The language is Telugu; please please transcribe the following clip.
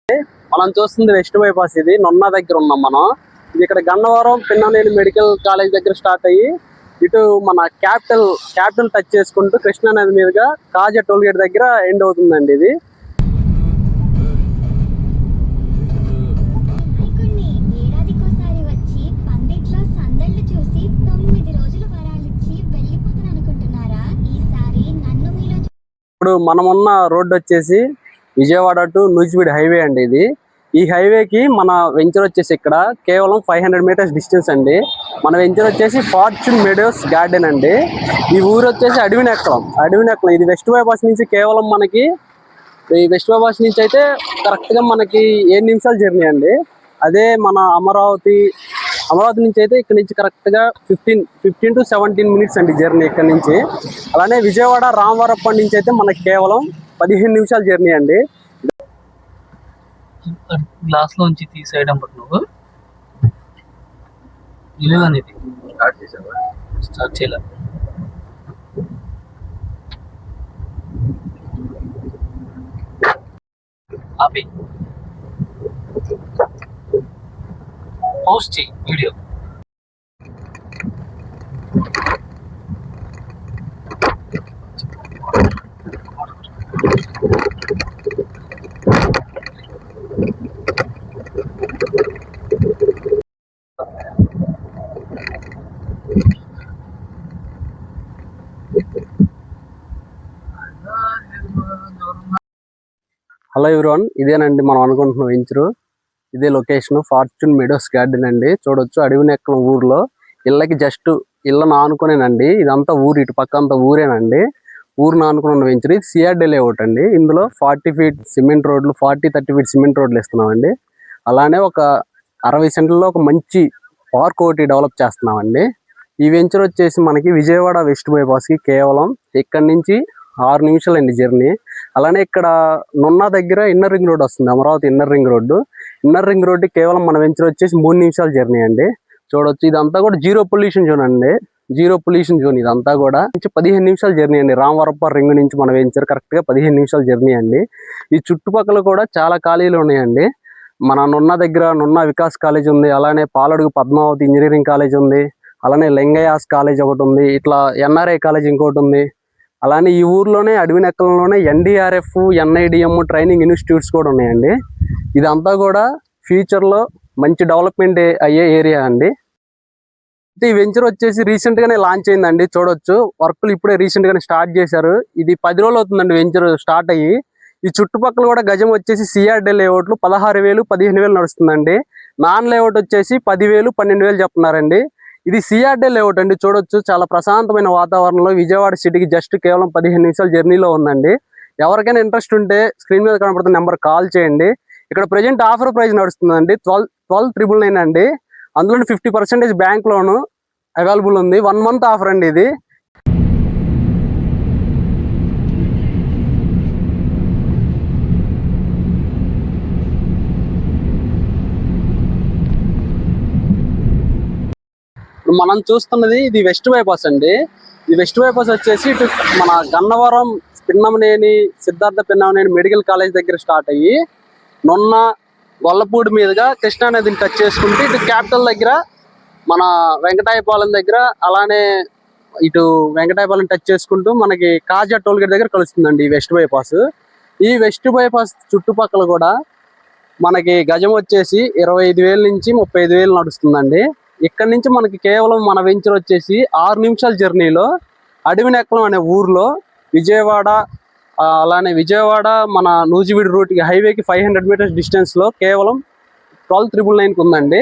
మనం చూస్తుంది వెస్ట్ బైపాస్. ఇది నొన్నా దగ్గర ఉన్నాం మనం. ఇది ఇక్కడ గన్నవరం పిన్ననేని మెడికల్ కాలేజ్ దగ్గర స్టార్ట్ అయ్యి ఇటు మన క్యాపిటల్ టచ్ చేసుకుంటూ కృష్ణా నది మీదుగా కాజా టోల్ గేట్ దగ్గర ఎండ్ అవుతుందండి. ఇది ఇప్పుడు మనం ఉన్న రోడ్డు వచ్చేసి విజయవాడ టు నూజివీడు హైవే అండి. ఇది ఈ హైవేకి మన వెంచర్ వచ్చేసి ఇక్కడ కేవలం 500 మీటర్స్ డిస్టెన్స్ అండి. మన వెంచర్ వచ్చేసి ఫార్చ్యూన్ మెడోస్ గార్డెన్ అండి. ఈ ఊరు వచ్చేసి అడవినెక్కలం. ఇది వెస్ట్ బైపాస్ నుంచి కేవలం మనకి ఈ వెస్ట్ బైపాస్ నుంచి అయితే కరెక్ట్గా మనకి 7 నిమిషాల జర్నీ అండి. అదే మన అమరావతి నుంచి అయితే ఇక్కడ నుంచి కరెక్ట్గా 15 to 17 మినిట్స్ అండి జర్నీ ఇక్కడ నుంచి. అలానే విజయవాడ రామవరప్ప నుంచి అయితే మనకి కేవలం 15 నిమిషాల జర్నీ అండి. గ్లాస్ లోంచి తీసేయడం నువ్వు ఇలాగనేది స్టార్ట్ చేయాలి. ఆపి పోస్ట్ చేయి వీడియో. హలో ఎవ్రీవన్, ఇదేనండి మనం అనుకుంటున్న వెంచరు. ఇదే లొకేషన్ ఫార్చ్యూన్ మెడోస్ గార్డెన్ అండి. చూడొచ్చు అడవినెక్కలం ఊర్లో ఇళ్ళకి జస్ట్ ఇళ్ళను ఆనుకునేనండి. ఇదంతా ఊరు, ఇటు పక్క అంతా ఊరేనండి. ఊరును ఆనుకున్న వెంచర్. ఇది సిఆర్డీ లేఅవుట్ అండి. ఇందులో 40 ఫీట్ సిమెంట్ రోడ్లు 30 ఫీట్ సిమెంట్ రోడ్లు ఇస్తున్నామండి. అలానే ఒక 60 సెంట్లలో ఒక మంచి పార్క్ ఒకటి డెవలప్ చేస్తున్నామండి. ఈ వెంచర్ వచ్చేసి మనకి విజయవాడ వెస్ట్ బైపాస్కి కేవలం ఇక్కడి నుంచి 6 నిమిషాలండి జర్నీ. అలానే ఇక్కడ నున్నా దగ్గర ఇన్నర్ రింగ్ రోడ్ వస్తుంది, అమరావతి ఇన్నర్ రింగ్ రోడ్డు కేవలం మన వెంచర్ వచ్చేసి 3 నిమిషాల జర్నీ అండి. చూడొచ్చు ఇదంతా కూడా జీరో పొల్యూషన్ జోన్ అండి. ఇదంతా కూడా 15 నిమిషాల జర్నీ అండి. రామవరప్ప రింగ్ నుంచి మన వెంచర్ కరెక్ట్గా 15 నిమిషాల జర్నీ అండి. ఈ చుట్టుపక్కల కూడా చాలా ఖాళీలు ఉన్నాయండి. మన నున్నా దగ్గర నున్నా వికాస్ కాలేజ్ ఉంది, అలానే పాలడుగు పద్మావతి ఇంజనీరింగ్ కాలేజ్ ఉంది, అలానే లింగయాస్ కాలేజ్ ఒకటి ఉంది, ఇట్లా ఎన్ఆర్ఐ కాలేజ్ ఇంకోటి ఉంది. అలానే ఈ ఊర్లోనే అడవినెక్కలంలోనే ఎన్డీఆర్ఎఫ్ ఎన్ఐడిఎం ట్రైనింగ్ ఇన్స్టిట్యూట్స్ కూడా ఉన్నాయండి. ఇదంతా కూడా ఫ్యూచర్లో మంచి డెవలప్మెంట్ అయ్యే ఏరియా అండి. ఈ వెంచర్ వచ్చేసి రీసెంట్ గానే లాంచ్ అయిందండి. చూడొచ్చు వర్క్లు ఇప్పుడే రీసెంట్ గానే స్టార్ట్ చేశారు. ఇది 10 రోజులు అవుతుందండి వెంచర్ స్టార్ట్ అయ్యి. ఈ చుట్టుపక్కల కూడా గజం వచ్చేసి సిఆర్డీ లేఅవుట్లు 16,000 15,000 నడుస్తుందండి. నాన్ లేఅవుట్ వచ్చేసి 10,000 12,000 చెప్తున్నారండి. ఇది సిఆర్డీ లేఅవుట్ అండి. చూడొచ్చు చాలా ప్రశాంతమైన వాతావరణంలో విజయవాడ సిటీకి జస్ట్ కేవలం 15 నిమిషాల జర్నీలో ఉందండి. ఎవరికైనా ఇంట్రెస్ట్ ఉంటే స్క్రీన్ మీద కనబడుతున్న నెంబర్ కాల్ చేయండి. ఇక్కడ ప్రజెంట్ ఆఫర్ ప్రైస్ నడుస్తుందండి 12,999 అండి. అందులో 50% బ్యాంక్ లోను అవైలబుల్ ఉంది. 1 మంత్ ఆఫర్ అండి ఇది. మనం చూస్తున్నది ఇది వెస్ట్ బైపాస్ అండి. ఈ వెస్ట్ బైపాస్ వచ్చేసి ఇటు మన గన్నవరం సిద్ధార్థ పిన్నమనేని మెడికల్ కాలేజ్ దగ్గర స్టార్ట్ అయ్యి నున్న గొల్లపూడి మీదుగా కృష్ణా నదిని టచ్ చేసుకుంటే ఇటు క్యాపిటల్ దగ్గర మన వెంకటాయపాలెం దగ్గర, అలానే ఇటు వెంకటాయపాలెం టచ్ చేసుకుంటూ మనకి కాజా టోల్ గేట్ దగ్గర కలుస్తుందండి ఈ వెస్ట్ బైపాస్. ఈ వెస్ట్ బైపాస్ చుట్టుపక్కల కూడా మనకి గజం వచ్చేసి 25,000 నుంచి 35,000 నడుస్తుందండి. ఇక్కడ నుంచి మనకి కేవలం మన వెంచర్ వచ్చేసి 6 నిమిషాల జర్నీలో అడవినెక్కలం అనే ఊర్లో విజయవాడ, అలానే విజయవాడ మన నూజివీడు రూట్ హైవేకి 500 మీటర్స్ డిస్టెన్స్లో కేవలం 12,999 ఉందండి.